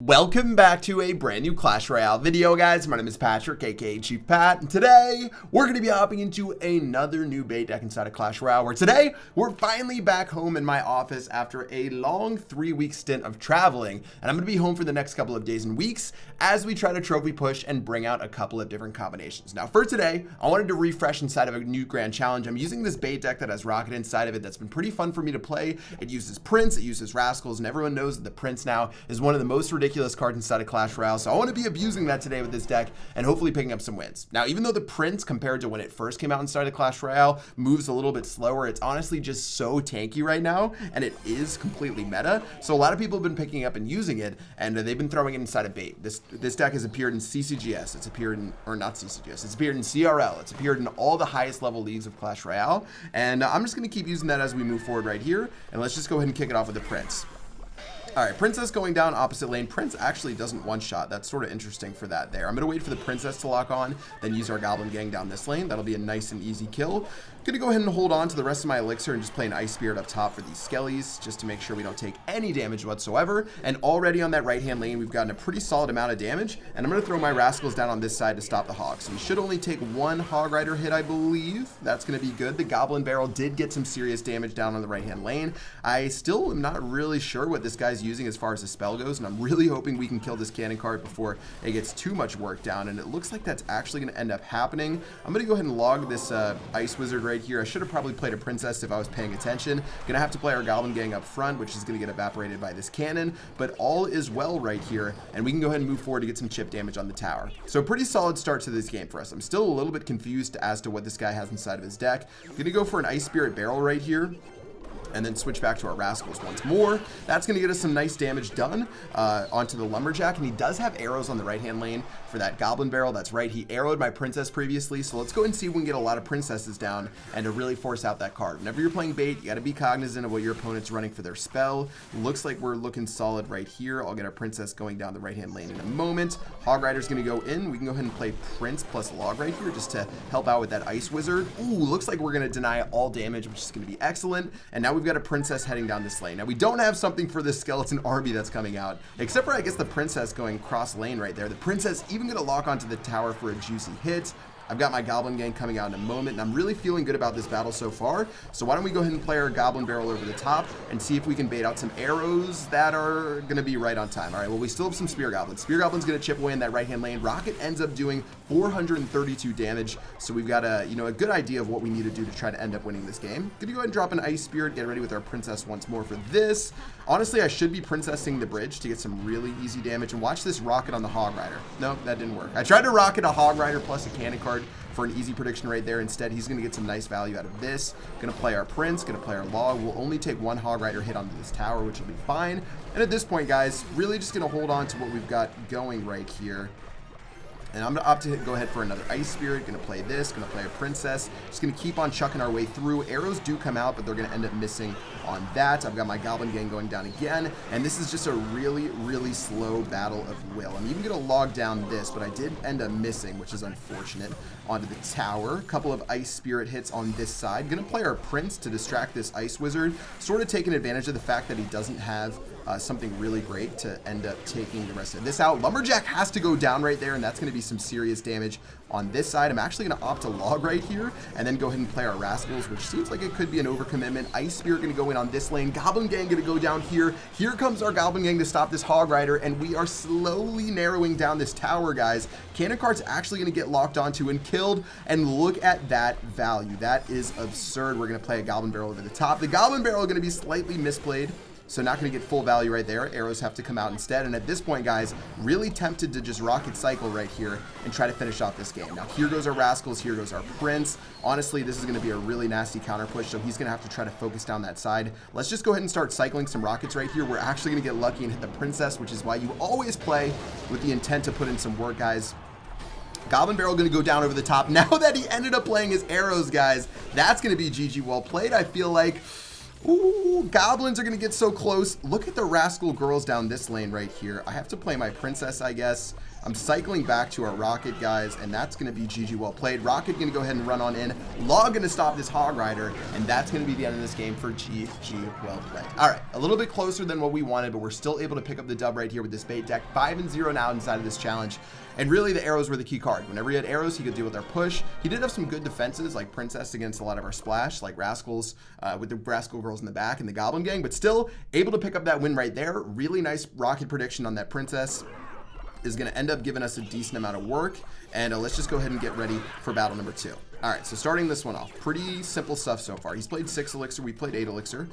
Welcome back to a brand new Clash Royale video, guys. My name is Patrick, aka Chief Pat, and today we're going to be hopping into another new bait deck inside of Clash Royale, where today we're finally back home in my office after a long 3-week stint of traveling, and I'm going to be home for the next couple of days and weeks as we try to trophy push and bring out a couple of different combinations. Now for today, I wanted to refresh inside of a new grand challenge. I'm using this bait deck that has Rocket inside of it that's been pretty fun for me to play. It uses Prince, it uses Rascals, and everyone knows that the Prince now is one of the most ridiculous cards inside of Clash Royale, so I want to be abusing that today with this deck and hopefully picking up some wins. Now, even though the Prince, compared to when it first came out inside of Clash Royale, moves a little bit slower, it's honestly just so tanky right now, and it is completely meta, so a lot of people have been picking up and using it, and they've been throwing it inside of bait. This deck has appeared in CCGS, it's appeared in, or not CCGS, it's appeared in CRL, it's appeared in all the highest level leagues of Clash Royale, and I'm just going to keep using that as we move forward right here, and let's just go ahead and kick it off with the Prince. Alright, Princess going down opposite lane. Prince actually doesn't one-shot. That's sort of interesting for that there. I'm going to wait for the Princess to lock on, then use our Goblin Gang down this lane. That'll be a nice and easy kill. Going to go ahead and hold on to the rest of my elixir and just play an Ice Spirit up top for these skellies, just to make sure we don't take any damage whatsoever. And already on that right-hand lane, we've gotten a pretty solid amount of damage. And I'm going to throw my Rascals down on this side to stop the Hog. So we should only take one Hog Rider hit, I believe. That's going to be good. The Goblin Barrel did get some serious damage down on the right-hand lane. I still am not really sure what this guy's using as far as the spell goes, and I'm really hoping we can kill this cannon card before it gets too much work down, and it looks like that's actually going to end up happening. I'm going to go ahead and log this Ice Wizard right here. I should have probably played a Princess if I was paying attention. Going to have to play our Goblin Gang up front, which is going to get evaporated by this cannon, but all is well right here, and we can go ahead and move forward to get some chip damage on the tower. So pretty solid start to this game for us. I'm still a little bit confused as to what this guy has inside of his deck. Going to go for an Ice Spirit Barrel right here, and then switch back to our Rascals once more. That's going to get us some nice damage done onto the Lumberjack, and he does have arrows on the right-hand lane for that Goblin Barrel. That's right, he arrowed my Princess previously, so let's go and see if we can get a lot of Princesses down and to really force out that card. Whenever you're playing bait, you got to be cognizant of what your opponent's running for their spell. Looks like we're looking solid right here. I'll get our Princess going down the right-hand lane in a moment. Hog Rider's going to go in. We can go ahead and play Prince plus Log right here just to help out with that Ice Wizard. Ooh, looks like we're going to deny all damage, which is going to be excellent. And now we've got a Princess heading down this lane. Now we don't have something for this skeleton army that's coming out, except for I guess the Princess going cross lane right there. The Princess even going to lock onto the tower for a juicy hit. I've got my Goblin Gang coming out in a moment, and I'm really feeling good about this battle so far. So why don't we go ahead and play our Goblin Barrel over the top and see if we can bait out some arrows that are going to be right on time. All right, well, we still have some Spear Goblins. Spear Goblin's going to chip away in that right-hand lane. Rocket ends up doing 432 damage, so we've got a good idea of what we need to do to try to end up winning this game. Gonna go ahead and drop an Ice Spirit, get ready with our Princess once more for this. Honestly, I should be Princessing the bridge to get some really easy damage, and watch this Rocket on the Hog Rider. No, that didn't work. I tried to Rocket a Hog Rider plus a cannon card for an easy prediction right there. Instead, he's going to get some nice value out of this. Going to play our Prince, going to play our Log. We'll only take one Hog Rider hit onto this tower, which will be fine. And at this point, guys, really just going to hold on to what we've got going right here. And I'm going to opt to go ahead for another Ice Spirit. Going to play this. Going to play a Princess. Just going to keep on chucking our way through. Arrows do come out, but they're going to end up missing on that. I've got my Goblin Gang going down again. And this is just a really, really slow battle of will. I'm even going to log down this, but I did end up missing, which is unfortunate, onto the tower. A couple of Ice Spirit hits on this side. Going to play our Prince to distract this Ice Wizard. Sort of taking advantage of the fact that he doesn't have something really great to end up taking the rest of this out. Lumberjack has to go down right there, and that's going to be some serious damage on this side. I'm actually going to opt to Log right here and then go ahead and play our Rascals, which seems like it could be an overcommitment. Ice Spirit going to go in on this lane. Goblin Gang going to go down here. Here comes our Goblin Gang to stop this Hog Rider, and we are slowly narrowing down this tower, guys. Cannon card's actually going to get locked onto and killed, and look at that value. That is absurd. We're going to play a Goblin Barrel over the top. The Goblin Barrel is going to be slightly misplayed, so not going to get full value right there. Arrows have to come out instead. And at this point, guys, really tempted to just Rocket Cycle right here and try to finish off this game. Now, here goes our Rascals. Here goes our Prince. Honestly, this is going to be a really nasty counter push, so he's going to have to try to focus down that side. Let's just go ahead and start cycling some Rockets right here. We're actually going to get lucky and hit the Princess, which is why you always play with the intent to put in some work, guys. Goblin Barrel going to go down over the top. Now that he ended up playing his arrows, guys, that's going to be GG well played. I feel like Ooh, goblins are going to get so close. Look at the rascal girls down this lane right here. I have to play my princess, I guess. I'm cycling back to our rocket, guys, and that's going to be GG well played. Rocket going to go ahead and run on in. Log going to stop this hog rider, and that's going to be the end of this game for GG well played. All right, a little bit closer than what we wanted, but we're still able to pick up the dub right here with this bait deck. 5-0 now inside of this challenge. And really, the arrows were the key card. Whenever he had arrows, he could deal with our push. He did have some good defenses, like Princess against a lot of our splash, like Rascals with the Rascal girls in the back and the Goblin gang, but still able to pick up that win right there. Really nice rocket prediction on that Princess. Is going to end up giving us a decent amount of work, and let's just go ahead and get ready for battle number 2. All right, so starting this one off, pretty simple stuff so far. He's played 6 elixir, we played 8 elixir.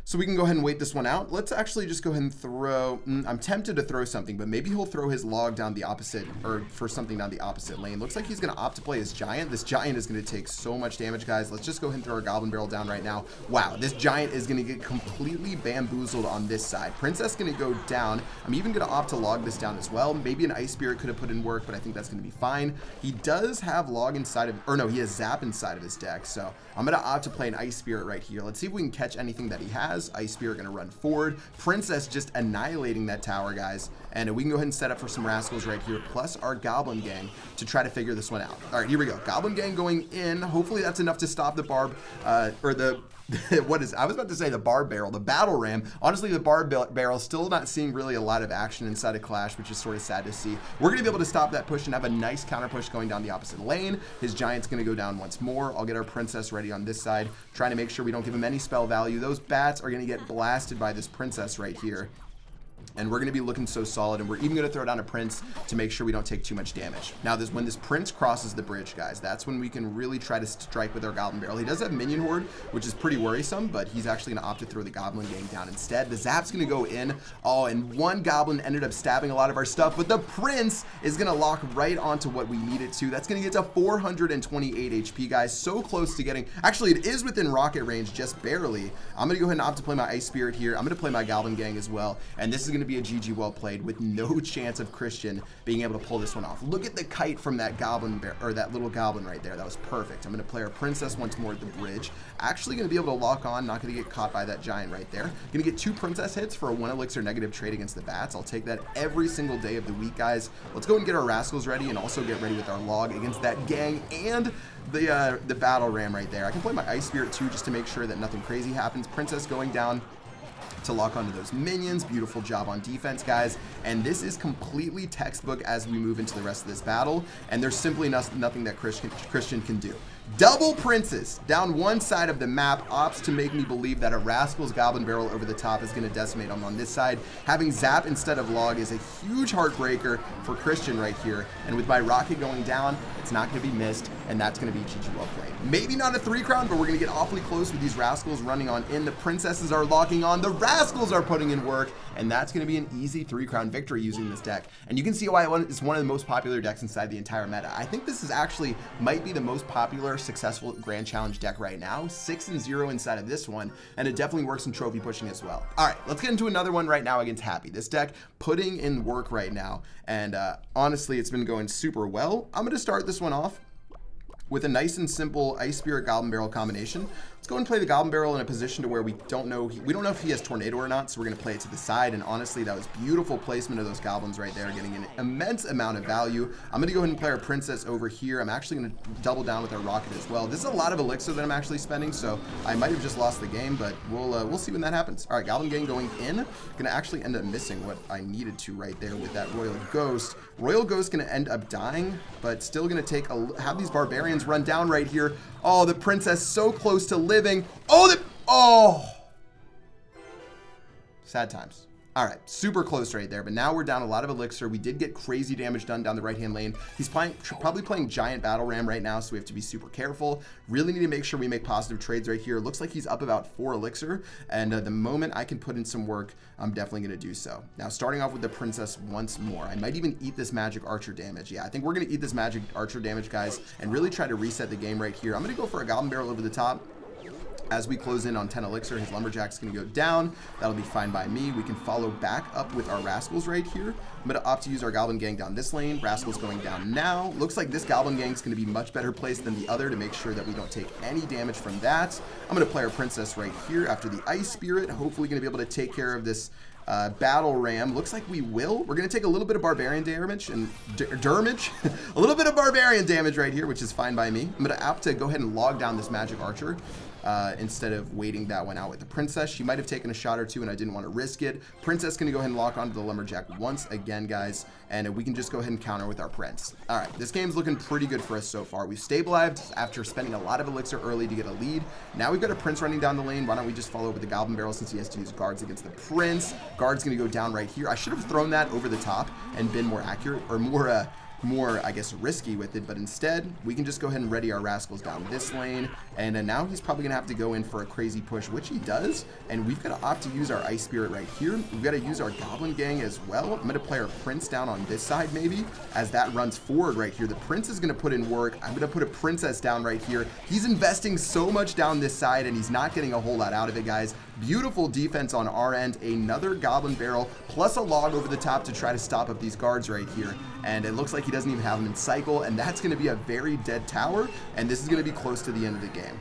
So we can go ahead and wait this one out. Let's actually just go ahead and throw, I'm tempted to throw something, but maybe he'll throw his log down the opposite, or for something down the opposite lane. Looks like he's going to opt to play his giant. This giant is going to take so much damage, guys. Let's just go ahead and throw our goblin barrel down right now. Wow, this giant is going to get completely bamboozled on this side. Princess going to go down. I'm even going to opt to log this down as well. Maybe an ice spirit could have put in work, but I think that's going to be fine. He does have log inside of, or no, he has zap inside of his deck. So I'm going to opt to play an ice spirit right here. Let's see if we can catch anything that he has. Ice spirit going to run forward. Princess just annihilating that tower, guys. And we can go ahead and set up for some rascals right here, plus our Goblin gang to try to figure this one out. All right, here we go. Goblin gang going in. Hopefully that's enough to stop the barb, or the what is, I was about to say the barb barrel, the battle ram. Honestly, the barb barrel still not seeing really a lot of action inside of Clash, which is sort of sad to see. We're going to be able to stop that push and have a nice counter push going down the opposite lane. His giant's going to go down once more. I'll get our princess ready on this side, trying to make sure we don't give him any spell value. Those bats are going to get blasted by this princess right here. And we're going to be looking so solid, and we're even going to throw down a prince to make sure we don't take too much damage. Now, when this prince crosses the bridge, guys, that's when we can really try to strike with our goblin barrel. He does have minion horde, which is pretty worrisome, but he's actually going to opt to throw the goblin gang down instead. The zap's going to go in. Oh, and one goblin ended up stabbing a lot of our stuff, but the prince is going to lock right onto what we need it to. That's going to get to 428 HP, guys. So close to getting, actually, it is within rocket range, just barely. I'm going to go ahead and opt to play my ice spirit here. I'm going to play my goblin gang as well, and this is going to be a GG well played with no chance of Christian being able to pull this one off. Look at the kite from that goblin bear, or that little goblin right there. That was perfect. I'm going to play our princess once more at the bridge. Actually going to be able to lock on, not going to get caught by that giant right there. Going to get 2 princess hits for a 1 elixir negative trade against the bats. I'll take that every single day of the week, guys. Let's go and get our rascals ready and also get ready with our log against that gang and the battle ram right there. I can play my ice spirit too, just to make sure that nothing crazy happens. Princess going down to lock onto those minions. Beautiful job on defense, guys. And this is completely textbook as we move into the rest of this battle, and there's simply nothing that Christian can do. Double princes down one side of the map opts to make me believe that a rascal's goblin barrel over the top is going to decimate him on this side. Having zap instead of log is a huge heartbreaker for Christian right here, and with my rocket going down, it's not going to be missed, and that's going to be GG well played. Maybe not a 3 crown, but we're going to get awfully close with these rascals running on in. The princesses are locking on, the rascals are putting in work, and that's going to be an easy 3 crown victory using this deck. And you can see why it's one of the most popular decks inside the entire meta. I think this is actually might be the most popular successful grand challenge deck right now. 6-0 inside of this one, and it definitely works in trophy pushing as well. All right, let's get into another one right now against Happy. This deck putting in work right now, and honestly, it's been going super well. I'm going to start this one off with a nice and simple Ice Spirit Goblin Barrel combination. Let's go and play the Goblin Barrel in a position to where we don't know if he has Tornado or not, so we're going to play it to the side, and honestly, that was beautiful placement of those goblins right there, getting an immense amount of value. I'm going to go ahead and play our Princess over here. I'm actually going to double down with our Rocket as well. This is a lot of elixir that I'm actually spending, so I might have just lost the game, but we'll see when that happens. All right, Goblin Gang going in. Going to actually end up missing what I needed to right there with that Royal Ghost. Royal Ghost going to end up dying, but still going to have these Barbarians run down right here. Oh, the Princess so close to living. Oh! Sad times. All right, super close right there, but now we're down a lot of elixir. We did get crazy damage done down the right-hand lane. He's probably playing Giant Battle Ram right now, so we have to be super careful. Really need to make sure we make positive trades right here. Looks like he's up about 4 elixir, and the moment I can put in some work, I'm definitely going to do so. Now, starting off with the Princess once more. I might even eat this Magic Archer damage. Yeah, I think we're going to eat this Magic Archer damage, guys, and really try to reset the game right here. I'm going to go for a Goblin Barrel over the top. As we close in on 10 elixir, his lumberjack's going to go down. That'll be fine by me. We can follow back up with our rascals right here. I'm going to opt to use our goblin gang down this lane. Rascals going down now. Looks like this goblin gang is going to be much better placed than the other to make sure that we don't take any damage from that. I'm going to play our princess right here after the ice spirit. Hopefully going to be able to take care of this battle ram. Looks like we will. We're going to take a little bit of barbarian damage and a little bit of barbarian damage right here, which is fine by me. I'm going to opt to go ahead and log down this magic archer instead of waiting that one out with the princess. She might have taken a shot or two and I didn't want to risk it. Princess going to go ahead and lock onto the lumberjack once again, guys, and we can just go ahead and counter with our prince. All right, this game's looking pretty good for us so far. We've stabilized after spending a lot of elixir early to get a lead. Now we've got a prince running down the lane. Why don't we just follow with the goblin barrel since he has to use guards against the prince. Guard's going to go down right here. I should have thrown that over the top and been more accurate, or more, I guess, risky with it, but instead we can just go ahead and ready our rascals down this lane, and now he's probably gonna have to go in for a crazy push, which he does, and we've got to opt to use our ice spirit right here. We've got to use our goblin gang as well. I'm gonna play our prince down on this side maybe as that runs forward right here. The prince is gonna put in work. I'm gonna put a princess down right here. He's investing so much down this side and he's not getting a whole lot out of it, guys. Beautiful defense on our end. Another goblin barrel plus a log over the top to try to stop up these guards right here, and it looks like he doesn't even have them in cycle, and that's going to be a very dead tower, and this is going to be close to the end of the game.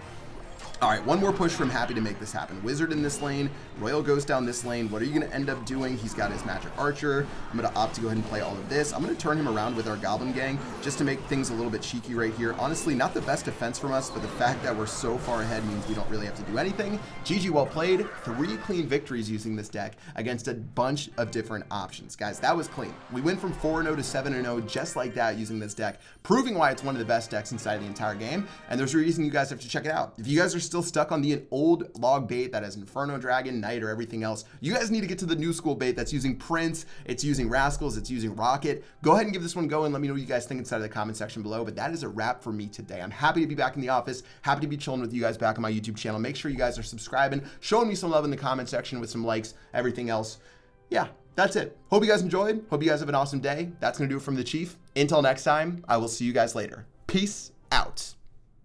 All right, one more push from Happy to make this happen. Wizard in this lane. Royal goes down this lane. What are you going to end up doing? He's got his magic archer. I'm going to opt to go ahead and play all of this. I'm going to turn him around with our goblin gang just to make things a little bit cheeky right here. Honestly, not the best defense from us, but the fact that we're so far ahead means we don't really have to do anything. GG, well played. 3 clean victories using this deck against a bunch of different options. Guys, that was clean. We went from 4-0 to 7-0 just like that using this deck, proving why it's one of the best decks inside the entire game, and there's a reason you guys have to check it out. If you guys are still stuck on the old log bait that has Inferno Dragon, Knight, or everything else, you guys need to get to the new school bait that's using Prince, it's using Rascals, it's using Rocket. Go ahead and give this one a go and let me know what you guys think inside of the comment section below. But that is a wrap for me today. I'm happy to be back in the office, happy to be chilling with you guys back on my YouTube channel. Make sure you guys are subscribing, showing me some love in the comment section with some likes, everything else. Yeah, that's it. Hope you guys enjoyed. Hope you guys have an awesome day. That's going to do it from the Chief. Until next time, I will see you guys later. Peace out.